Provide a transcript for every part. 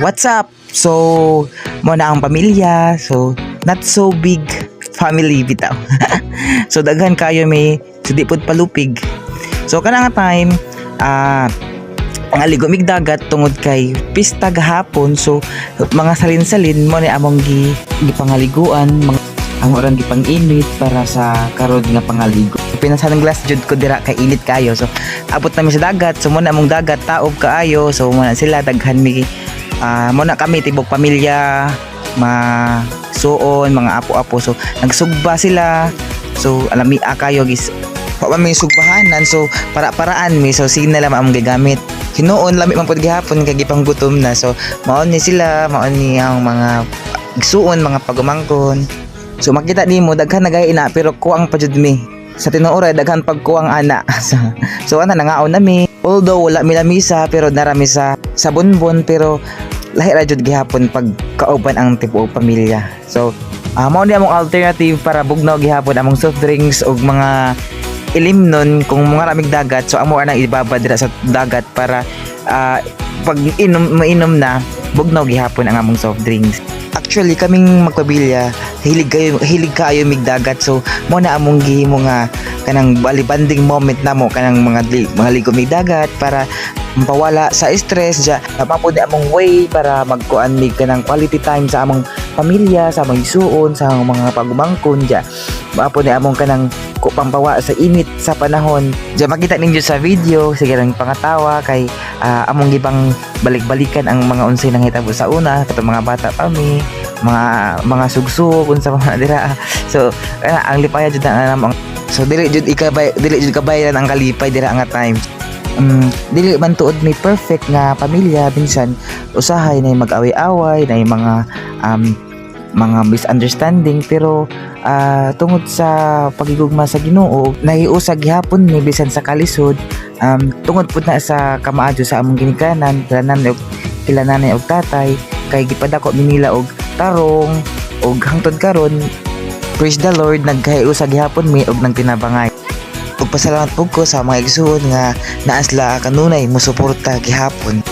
What's up? So, mo na ang pamilya. So, not so big family bitaw. So, daghan kayo may sudi pud palupig. So, kanang time, ang aligomig dagat tungod kay pista gahapon. So, mga salin-salin mo ni among gipangaliguan, ang orang gipang-init para sa karod nga pangaligo. Pinasanang glass jud ko dira kay init kayo. So, abot namin sa dagat. So, muna among dagat taob kaayo. So, muna sila daghan mi muna kami tibok pamilya, masuon, mga apo-apo. So, nagsugba sila. So, alami kayo gis pa may sugbahanan. So, para-paraan mi. So, signal lang among gagamit. Hinuon lami man pud gihapon kay gipang gutom na. So, maon ni sila, maon ni ang mga igsuon, mga pagumangkon. So, makita nimo daghan nagay ina pero kuwang pa jud mi. Sa tinuoray daghan pagkuwang ana. So, ana nangaon nami. Although wala mi lamisa pero narami sa bonbon pero lahi ra jud gihapon pag kauban ang tipo pamilya. So, mao ni among alternative para bugnaw gihapon among soft drinks ug mga ilimnon kung mga ramig dagat. So, amo nang ibabad dira sa dagat para pag mainom na bugnaw gihapon ang among soft drinks. Actually, kaming magpamilya hilig kayo mig dagat. So, mo na among gihimo nga kanang balibanding moment namo kanang mga ligo mig dagat para mapawala sa stress ja. Mapapudi among way para magkuan mig kanang quality time sa among pamilya, sa among isuon, sa among mga pagumangkon ja. Mapapudi among kanang pampawa sa init sa panahon. Ja, makita ninyo sa video sige lang pangatawa kay among gibang balik-balikan ang mga unsay nanghitabo sa una katong mga bata pa mi, mga sugsug unsa mga dira. So, ang lipaya jud na namang. So, dili jud kabayan ang kalipay dira nga time. Dili man tuod may perfect nga pamilya, minsan usahay na mag-away-away, na mga misunderstanding pero tungod sa pagigugma sa Ginoo nahiusag gihapon ni bisan sa kalisod. Tungod pud na sa kamaadyo sa among ginikanan kila nanay og tatay kay gipadako mi nila og tarong og hangtod karon praise the Lord nagkahiusag gihapon mi og nagtinabangay. Ug pasalamat pud ko sa mga igsuon nga naasla kanunay mosuporta gihapon.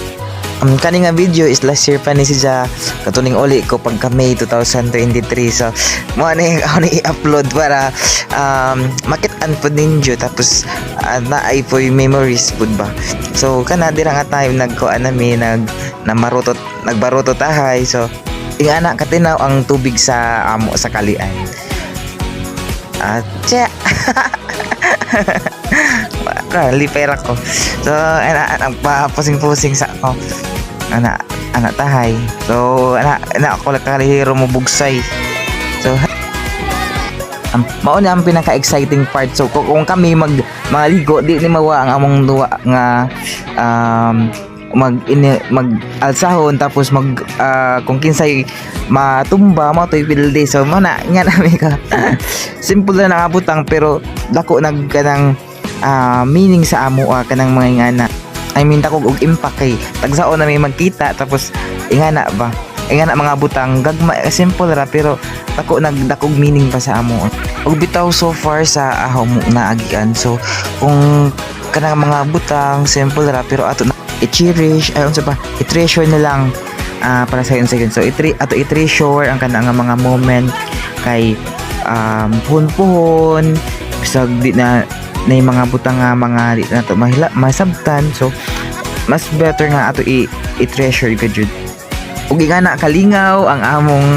Kani nga video is last year pa ni siya katuning uli ko pagka May 2023. So mo ani ako i-upload para makit-an pud ninyo tapos naay po yung memories pud ba. So kana dira nga time nagkuan nami nagbarutot tahay. So ingana katinaw ang tubig sa amo sa kalian. Tsa. Lipera ko. So ang pasing-pusing sa ako. Anak tahay. So anak ako kalihiro mo bugsay. So mao na ang pinaka-exciting part. So kung kami maligo di ni mawa ang among duwa nga mag-alsahon tapos kung kinsay matumba mo to'y pilde. So mana nga nami ka simple na nakabutang pero dako nagkanang meaning sa amo kanang mga ingana. I mean takog og impact kay tagsaon na may magkita tapos ingana mga butang gagma simple ra pero dako nagdakog meaning pa sa amo. Og bitaw so far sa mo naagian. So kung kanang mga butang simple ra pero ato na i-cherish i-treasure na lang para sa second. So i-treasure ang kanang mga moment kay puhon bisag di na yung mga butang nga mga di na to masabtan. So mas better nga ato i-treasure ka jud. Ug ingana kalingaw ang among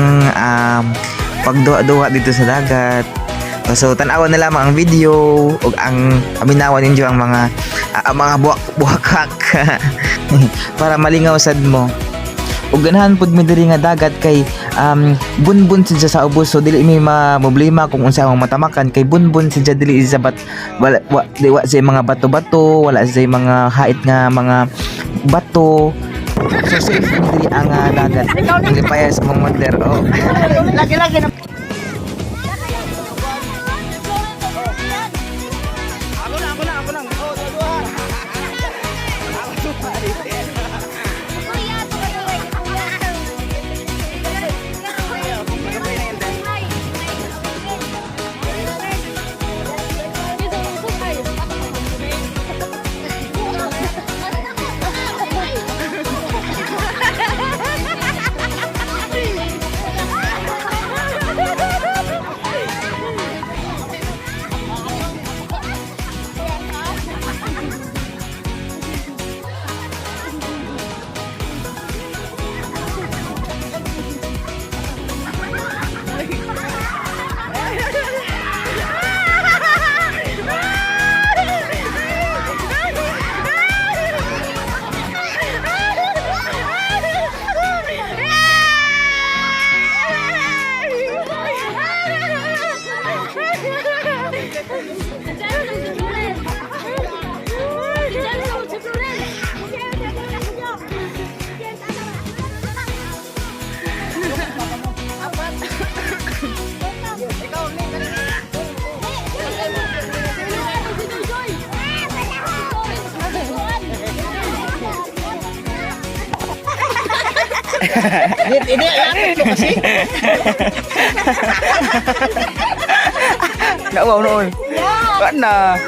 pagduha-duha dito sa dagat. So tan-awan na lamang ang video ug ang aminawan ninyo ang mga buhak para malingaw sad mo. Ug ganahan pud mi diri nga dagat kay bunbun siya sa ubos. So dili mi problema kung unsa ang matamakan kay bunbun siya dili sa wala sa mga bato-bato, wala sa mga hait nga mga bato. So safe diri ang dagat. Dili pa sa mga modler. Lagi-lagi na Hindi, lapit mo kasi. Naawaw noon. Kana.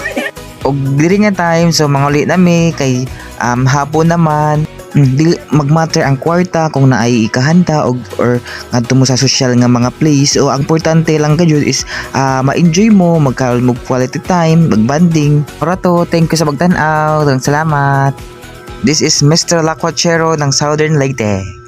Og diri nga time so manguli nami kay hapon naman. Di magmatter ang kwarta kung naay ikahanda or ngadto mo sa social nga mga place. O ang importante lang kayo is ma-enjoy mo, magkaroon mo quality time, magbanding. Para to, thank you sa pagtan-aw. Salamat. This is Mr. Lakwachero ng Southern Leyte.